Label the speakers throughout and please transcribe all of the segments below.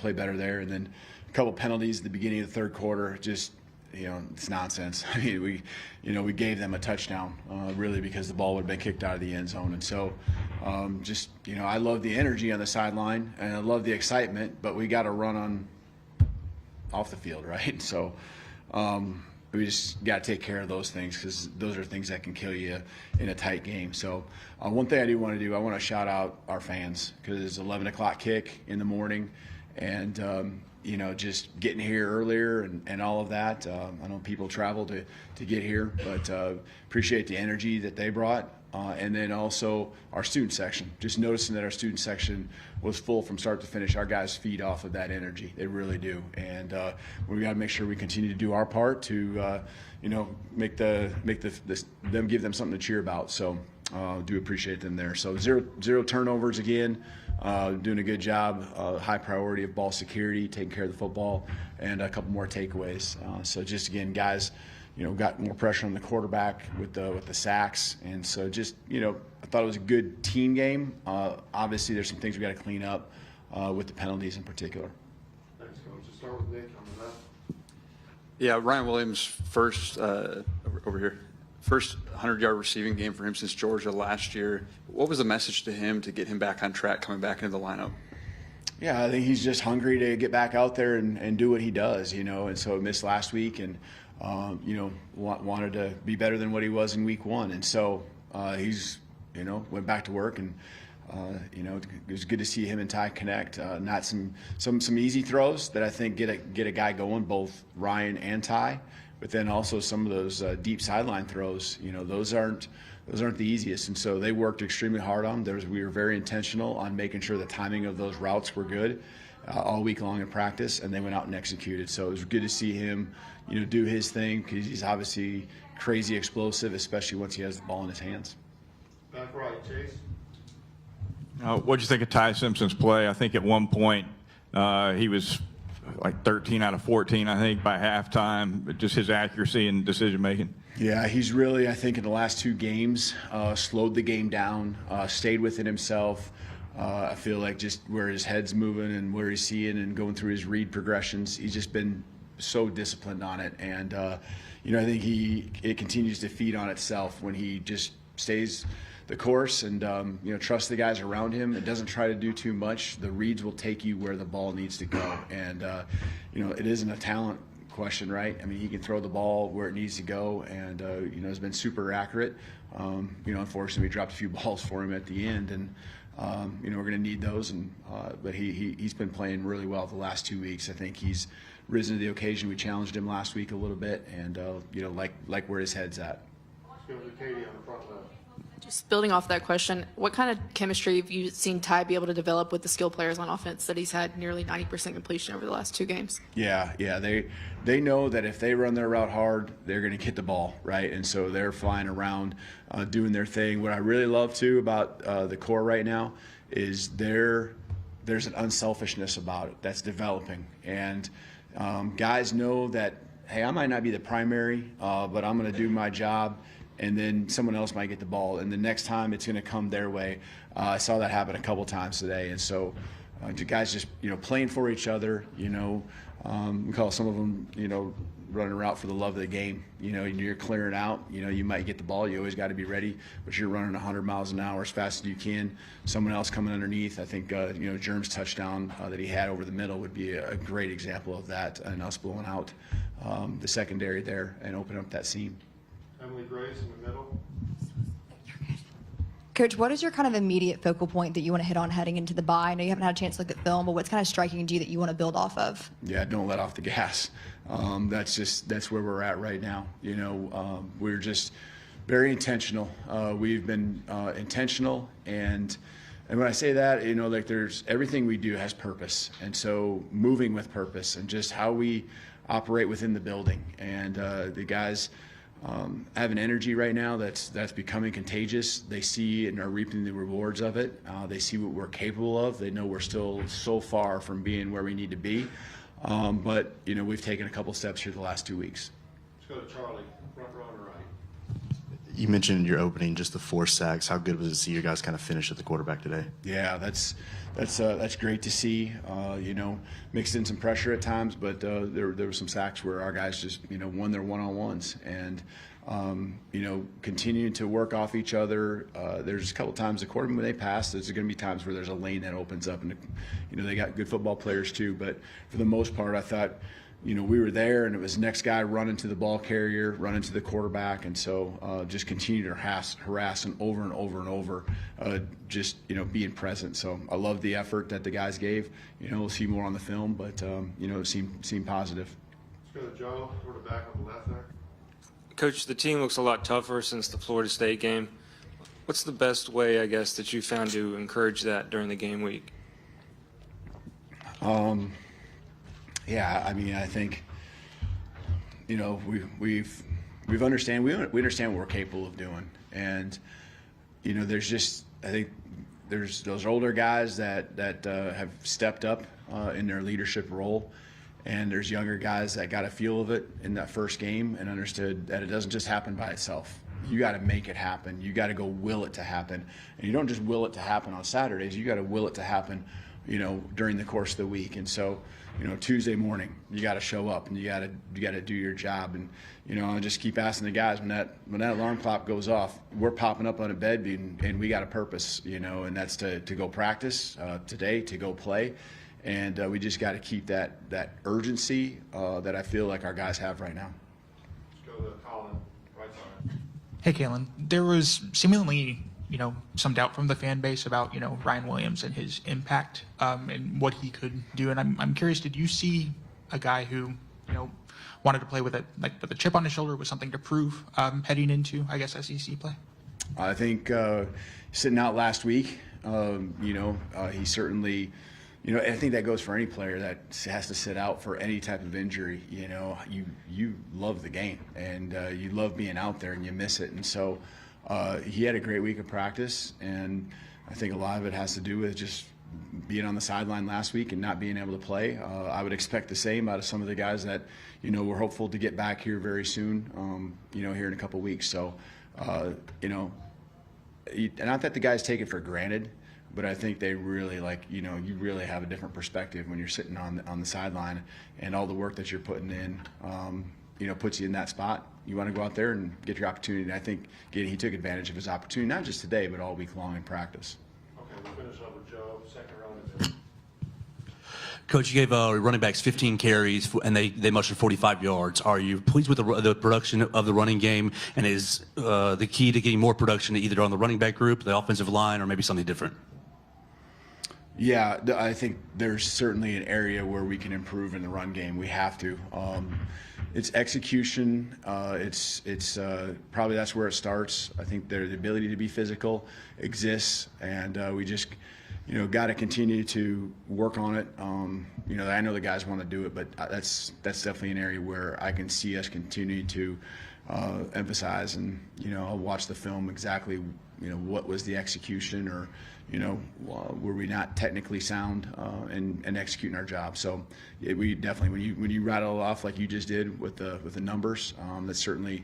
Speaker 1: play better there. And then a couple penalties at the beginning of the third quarter, just, it's nonsense. I mean, we gave them a touchdown, really, because the ball would have been kicked out of the end zone. And so, I love the energy on the sideline, and I love the excitement, but we got to run off the field, right? So, we just got to take care of those things, because those are things that can kill you in a tight game. So one thing I do want to do, I want to shout out our fans, because it's 11 o'clock kick in the morning, and just getting here earlier and all of that. I know people travel to get here, but appreciate the energy that they brought. And then also our student section, just noticing that our student section was full from start to finish. Our guys feed off of that energy. They really do. And we got to make sure we continue to do our part to, make them, give them something to cheer about. So do appreciate them there. So zero turnovers again. Doing a good job, high priority of ball security, taking care of the football, and a couple more takeaways. So just, again, guys, got more pressure on the quarterback with the sacks. And so just, I thought it was a good team game. Obviously, there's some things we got to clean up with the penalties in particular.
Speaker 2: Thanks, Coach. Let's start with Nick on the left.
Speaker 3: Yeah, Ryan Williams, first over here. First 100-yard receiving game for him since Georgia last year. What was the message to him to get him back on track coming back into the lineup?
Speaker 1: Yeah, I think he's just hungry to get back out there and do what he does, and so he missed last week and, wanted to be better than what he was in week one. And so he's, went back to work, and, it was good to see him and Ty connect. Not some easy throws that I think get a guy going, both Ryan and Ty. But then also some of those deep sideline throws, those aren't the easiest. And so they worked extremely hard on them. We were very intentional on making sure the timing of those routes were good all week long in practice, and they went out and executed. So it was good to see him, do his thing, because he's obviously crazy explosive, especially once he has the ball in his hands.
Speaker 2: Back right, Chase.
Speaker 4: What'd you think of Ty Simpson's play? I think at one point he was like 13 out of 14, I think, by halftime, but just his accuracy and decision-making.
Speaker 1: Yeah, he's really, I think, in the last two games, slowed the game down, stayed within himself. I feel like just where his head's moving and where he's seeing and going through his read progressions, he's just been so disciplined on it. And, I think it continues to feed on itself when he just stays the course and, trusts the guys around him. It doesn't try to do too much. The reads will take you where the ball needs to go. And, it isn't a talent question, right? I mean, he can throw the ball where it needs to go, and, has been super accurate. Unfortunately, we dropped a few balls for him at the end, and, we're going to need those. But he's been playing really well the last 2 weeks. I think he's risen to the occasion. We challenged him last week a little bit, and, like where his head's at.
Speaker 2: Let's go to Katie on the front left.
Speaker 5: Just building off that question, what kind of chemistry have you seen Ty be able to develop with the skill players on offense that he's had nearly 90% completion over the last two games?
Speaker 1: Yeah, they know that if they run their route hard, they're going to get the ball, right? And so they're flying around, doing their thing. What I really love, too, about the core right now is there's an unselfishness about it that's developing. And guys know that, hey, I might not be the primary, but I'm going to do my job, and then someone else might get the ball, and the next time it's going to come their way. I saw that happen a couple times today, and so the guys just playing for each other. We call some of them running around for the love of the game. You're clearing out. You might get the ball. You always got to be ready, but you're running 100 miles an hour as fast as you can. Someone else coming underneath. I think Germ's touchdown that he had over the middle would be a great example of that, and us blowing out the secondary there and opening up that seam.
Speaker 2: Emily Grace in the middle.
Speaker 6: Coach, what is your kind of immediate focal point that you want to hit on heading into the bye? I know you haven't had a chance to look at film, but what's kind of striking to you that you want to build off of?
Speaker 1: Yeah, don't let off the gas. That's where we're at right now. We're just very intentional. We've been intentional, and when I say that, there's everything we do has purpose, and so moving with purpose, and just how we operate within the building, and the guys. Have an energy right now that's becoming contagious. They see and are reaping the rewards of it. They see what we're capable of. They know we're still so far from being where we need to be. But we've taken a couple steps here the last 2 weeks.
Speaker 2: Let's go to Charlie, front row on the right.
Speaker 7: You mentioned in your opening just the 4 sacks. How good was it to see you guys kind of finish at the quarterback today?
Speaker 1: Yeah, that's great to see. You know, mixed in some pressure at times, but there were some sacks where our guys just won their one-on-ones and continuing to work off each other. There's a couple times the quarterback when they pass, there's going to be times where there's a lane that opens up, and they got good football players too. But for the most part, I thought. We were there, and it was next guy running to the ball carrier, running to the quarterback, and so just continue to harass and over and over and over, just being present. So I love the effort that the guys gave. We'll see more on the film, but it seemed positive.
Speaker 2: Let's go to Joe, quarterback on the left there.
Speaker 8: Coach, the team looks a lot tougher since the Florida State game. What's the best way, I guess, that you found to encourage that during the game week?
Speaker 1: Yeah, I mean, I think we understand what we're capable of doing, and there's I think there's those older guys that have stepped up in their leadership role, and there's younger guys that got a feel of it in that first game and understood that it doesn't just happen by itself. You got to make it happen. You got to go will it to happen, and you don't just will it to happen on Saturdays. You got to will it to happen, during the course of the week. And so, Tuesday morning, you got to show up and you got to do your job. And I just keep asking the guys when that alarm clock goes off, we're popping up on a bed and we got a purpose, and that's to go practice today, to go play. And we just got to keep that urgency that I feel like our guys have right now.
Speaker 2: Let's go to Colin, right side.
Speaker 9: Hey, Kalen. There was seemingly, some doubt from the fan base about, Ryan Williams and his impact and what he could do. And I'm curious, did you see a guy who, wanted to play with a chip on his shoulder, with something to prove heading into, I guess, SEC play?
Speaker 1: I think sitting out last week, he certainly. I think that goes for any player that has to sit out for any type of injury. You love the game and you love being out there and you miss it. And so he had a great week of practice, and I think a lot of it has to do with just being on the sideline last week and not being able to play. I would expect the same out of some of the guys that we're hopeful to get back here very soon. Here in a couple weeks. So not that the guys take it for granted. But I think they really you really have a different perspective when you're sitting on the sideline, and all the work that you're putting in, puts you in that spot. You want to go out there and get your opportunity. And I think, again, he took advantage of his opportunity, not just today, but all week long in practice.
Speaker 2: Okay, we'll finish up with Joe, second round.
Speaker 10: Coach, you gave running backs 15 carries, and they mustered 45 yards. Are you pleased with the production of the running game, and is the key to getting more production either on the running back group, the offensive line, or maybe something different?
Speaker 1: Yeah, I think there's certainly an area where we can improve in the run game. We have to. It's execution. It's probably that's where it starts. I think the ability to be physical exists, and we just got to continue to work on it. I know the guys want to do it, but that's definitely an area where I can see us continue to emphasize. And I'll watch the film exactly. What was the execution, or were we not technically sound and executing our job? So we definitely, when you rattle off like you just did with the numbers, that certainly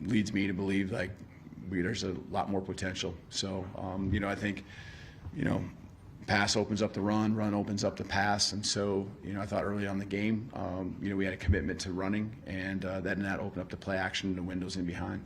Speaker 1: leads me to believe there's a lot more potential. So I think pass opens up the run opens up the pass, and so I thought early on in the game we had a commitment to running, and that opened up the play action and the windows in behind.